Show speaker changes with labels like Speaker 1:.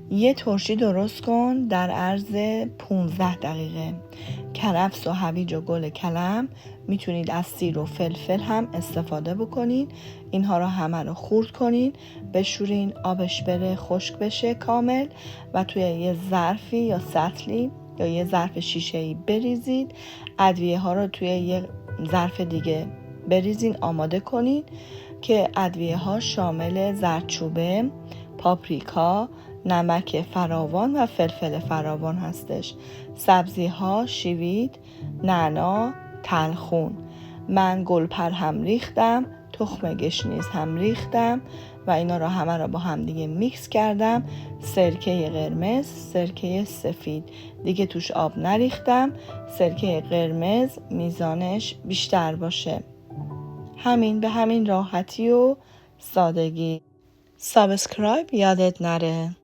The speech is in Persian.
Speaker 1: یه ترشی درست کن در عرض 15 دقیقه. کرفس و هویج و گل کلم، میتونید از سیر و فلفل هم استفاده بکنید. اینها رو همه رو خورد کنید، بشورین، آبش بره، خشک بشه کامل و توی یه ظرفی یا سطلی یا یه ظرف شیشه‌ای بریزید. ادویه ها رو توی یه ظرف دیگه بریزین، آماده کنید که ادویه ها شامل زردچوبه، پاپریکا، نمک فراوان و فلفل فراوان هستش. سبزی ها شیوید، نعنا، تلخون. من گلپر هم ریختم، تخم گشنیز هم ریختم و اینا رو همه رو با هم دیگه میکس کردم. سرکه قرمز، سرکه سفید، دیگه توش آب نریختم. سرکه قرمز میزانش بیشتر باشه. همین، به همین راحتی و سادگی. سابسکرایب یادت نره.